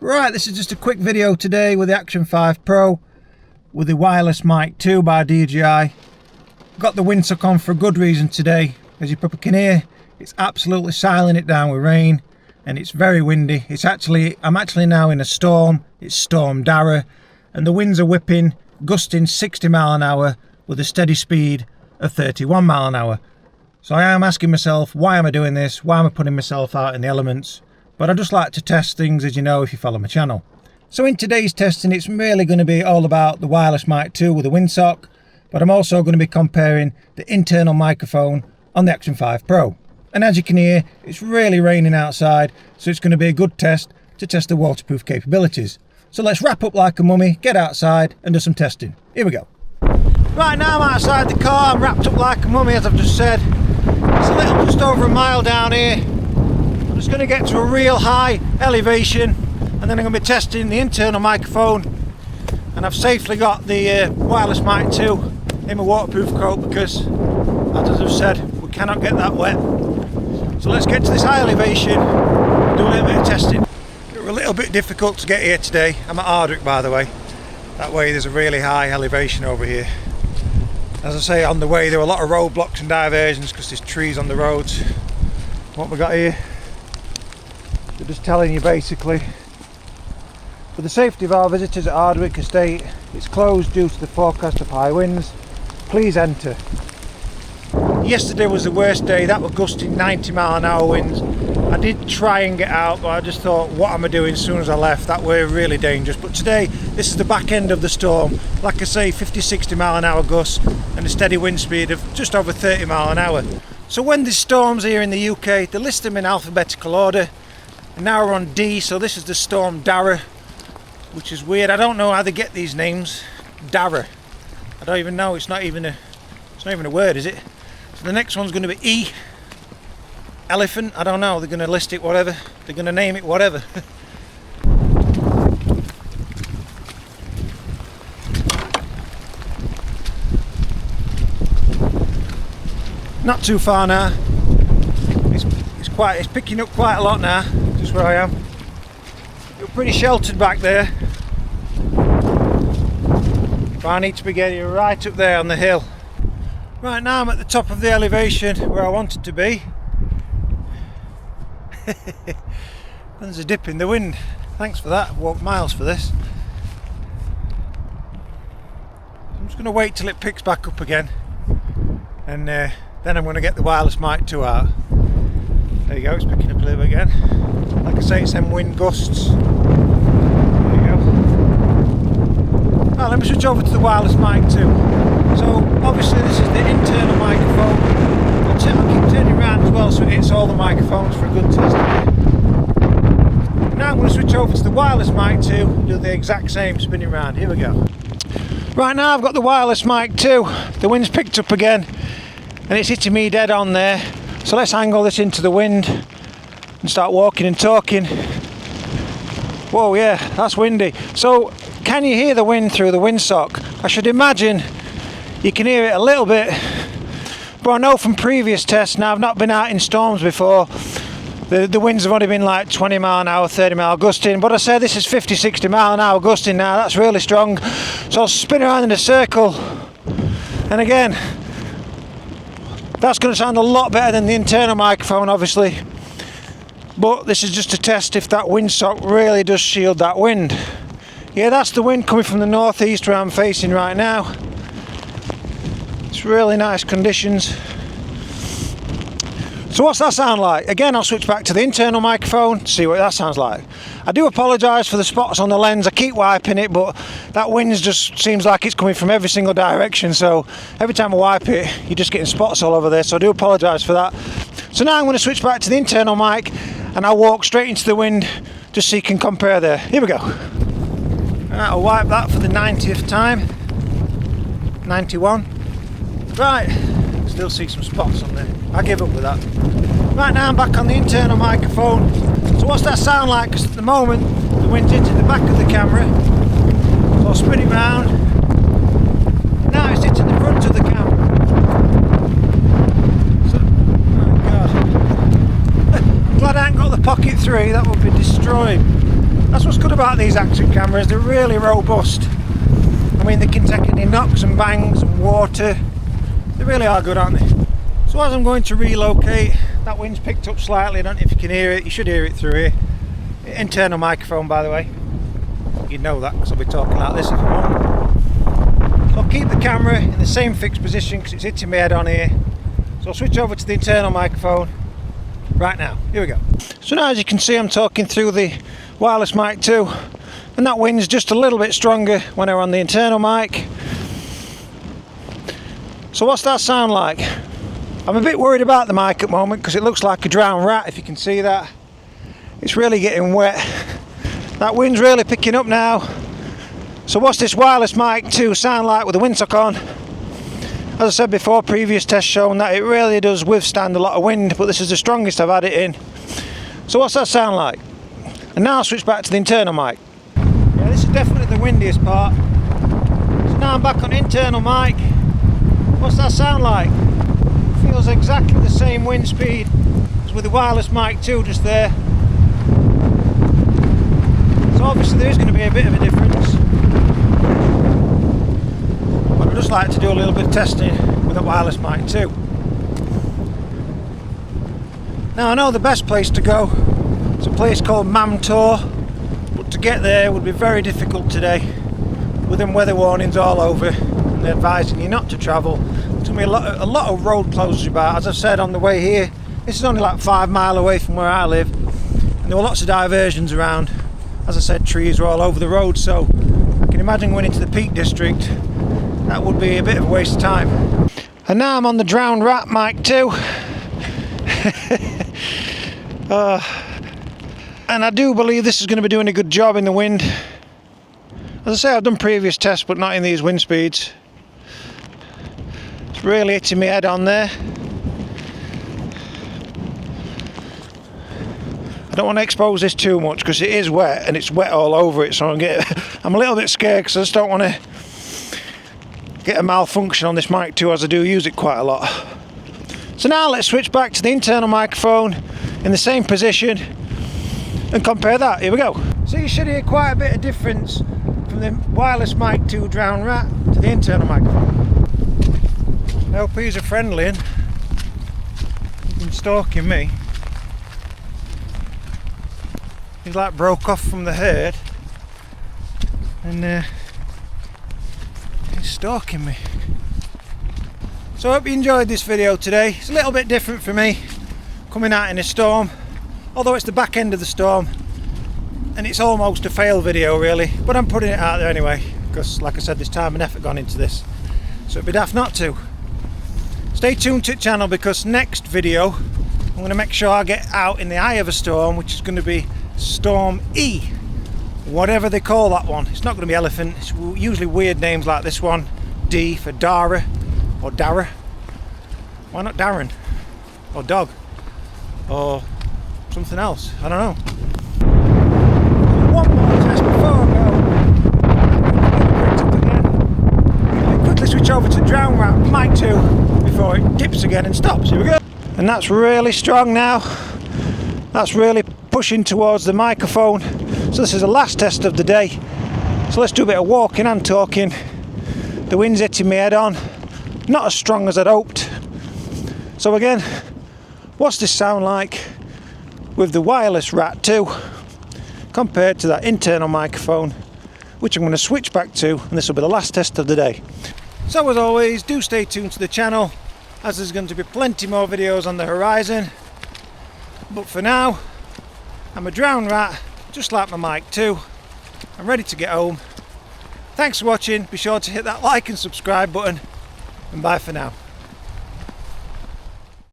Right, this is just a quick video today with the Action 5 Pro with the Wireless Mic 2 by DJI. Got the windsock on for a good reason today. As you probably can hear, it's absolutely siling it down with rain and it's very windy. I'm actually now in a storm. It's Storm Darragh and the winds are whipping, gusting 60 mile an hour with a steady speed of 31 mile an hour. So I am asking myself, why am I doing this? Why am I putting myself out in the elements? But I just like to test things, as you know, if you follow my channel. So in today's testing, it's really going to be all about the Wireless Mic 2 with a windsock, but I'm also going to be comparing the internal microphone on the Action 5 Pro. And as you can hear, it's really raining outside, so it's going to be a good test to test the waterproof capabilities. So let's wrap up like a mummy, get outside and do some testing. Here we go. Right now I'm outside the car, I'm wrapped up like a mummy, as I've just said. It's just over a mile down here. I'm just going to get to a real high elevation and then I'm going to be testing the internal microphone, and I've safely got the Wireless Mic 2 in my waterproof coat because, as I've said, we cannot get that wet. So let's get to this high elevation and do a little bit of testing. It was a little bit difficult to get here today. I'm at Ardwick, by the way. That way there's a really high elevation over here. As I say, on the way there were a lot of roadblocks and diversions because there's trees on the roads. What we got here, they're just telling you basically, for the safety of our visitors at Ardwick Estate, it's closed due to the forecast of high winds. Please enter. Yesterday was the worst day. That was gusting 90 mile an hour winds. I did try and get out, but I just thought, what am I doing as soon as I left? That were really dangerous. But today, this is the back end of the storm. Like I say, 50-60 mile an hour gusts and a steady wind speed of just over 30 mile an hour. So when there's storms here in the UK, they list them in alphabetical order. And now we're on D, so this is the Storm Darragh, which is weird. I don't know how they get these names. Darragh. I don't even know. It's not even a word, is it? So the next one's going to be E. Elephant. I don't know. They're going to list it whatever. They're going to name it whatever. Not too far now. It's picking up quite a lot now. Just where I am. You're pretty sheltered back there. But I need to be getting right up there on the hill. Right now I'm at the top of the elevation where I wanted to be. There's a dip in the wind. Thanks for that. I've walked miles for this. I'm just going to wait till it picks back up again, and then I'm going to get the Wireless Mic 2 out. There you go, it's picking up a little bit again. Like I say, it's them wind gusts. There you go. Right, let me switch over to the Wireless Mic 2. So obviously this is the internal microphone. I'll keep turning around as well so it hits all the microphones for a good test. Now I'm going to switch over to the Wireless Mic 2, do the exact same, spinning around. Here we go. Right now I've got the Wireless Mic 2. The wind's picked up again and it's hitting me dead on there. So let's angle this into the wind and start walking and talking. Whoa, yeah, that's windy. So can you hear the wind through the windsock? I should imagine you can hear it a little bit, but I know from previous tests, now I've not been out in storms before, the winds have only been like 20 mile an hour, 30 mile gusting, but I say this is 50-60 mile an hour gusting now. That's really strong. So I'll spin around in a circle, and again, that's going to sound a lot better than the internal microphone obviously, but this is just to test if that windsock really does shield that wind. Yeah, that's the wind coming from the northeast where I'm facing right now. It's really nice conditions. So what's that sound like? Again, I'll switch back to the internal microphone to see what that sounds like. I do apologise for the spots on the lens. I keep wiping it, but that wind just seems like it's coming from every single direction, so every time I wipe it you're just getting spots all over there, so I do apologise for that. So now I'm going to switch back to the internal mic and I'll walk straight into the wind just so you can compare there. Here we go. Right, I'll wipe that for the 90th time. 91. Right, still see some spots on there. I give up with that. Right now I'm back on the internal microphone. So what's that sound like? Because at the moment the wind's hitting the back of the camera. So I'll spin it round. Now it's hitting the front of the camera. So, oh God. I'm glad I ain't got the Pocket 3, that would be destroyed. That's what's good about these action cameras, they're really robust. I mean, they can take any knocks and bangs and water. They really are good, aren't they? So as I'm going to relocate, that wind's picked up slightly. I don't know if you can hear it. You should hear it through here. Internal microphone, by the way. You'd know that because I'll be talking like this if you want. So I'll keep the camera in the same fixed position because it's hitting my head on here. So I'll switch over to the internal microphone right now. Here we go. So now, as you can see, I'm talking through the Wireless Mic 2, and that wind's just a little bit stronger when I'm on the internal mic. So what's that sound like? I'm a bit worried about the mic at the moment because it looks like a drowned rat, if you can see that. It's really getting wet. That wind's really picking up now. So what's this Wireless Mic 2 sound like with the windsock on? As I said before, previous tests shown that it really does withstand a lot of wind, but this is the strongest I've had it in. So what's that sound like? And now I'll switch back to the internal mic. Yeah, this is definitely the windiest part. So now I'm back on internal mic. What's that sound like? It feels exactly the same wind speed as with the Wireless Mic 2 just there. So obviously there is going to be a bit of a difference. But I'd just like to do a little bit of testing with the Wireless Mic 2. Now I know the best place to go is a place called Mamtor, but to get there would be very difficult today with them weather warnings all over and they're advising you not to travel. There's going to be a lot of road closures about. As I've said on the way here, this is only like 5 miles away from where I live, and there were lots of diversions around. As I said, trees were all over the road, so I can imagine going into the Peak District, that would be a bit of a waste of time. And now I'm on the Drowned Rat Mic 2. And I do believe this is going to be doing a good job in the wind. As I say, I've done previous tests, but not in these wind speeds. It's really hitting my head on there. I don't want to expose this too much because it is wet and it's wet all over it, so I'm a little bit scared because I just don't want to get a malfunction on this mic 2, as I do use it quite a lot. So now let's switch back to the internal microphone in the same position and compare that. Here we go. So you should hear quite a bit of difference from the Wireless Mic 2 Drowned Rat to the internal microphone. I hope he's a friendly and he's been stalking me. He's like broke off from the herd and he's stalking me. So I hope you enjoyed this video today. It's a little bit different for me coming out in a storm, although it's the back end of the storm and it's almost a fail video really, but I'm putting it out there anyway because, like I said, there's time and effort gone into this, so it'd be daft not to. Stay tuned to the channel because next video I'm going to make sure I get out in the eye of a storm, which is going to be Storm E, whatever they call that one. It's not going to be elephant, it's usually weird names like this one. D for Darragh or Darragh. Why not Darren? Or dog? Or something else? I don't know. One more test before I go. Quickly switch over to Drowned Rat Mic 2 before it dips again and stops. Here we go. And that's really strong now. That's really pushing towards the microphone. So this is the last test of the day. So let's do a bit of walking and talking. The wind's hitting my head on. Not as strong as I'd hoped. So again, what's this sound like with the Wireless Rat 2 compared to that internal microphone, which I'm going to switch back to, and this will be the last test of the day. So as always, do stay tuned to the channel, as there's going to be plenty more videos on the horizon. But for now, I'm a drowned rat, just like my mic 2. I'm ready to get home. Thanks for watching. Be sure to hit that like and subscribe button, and bye for now.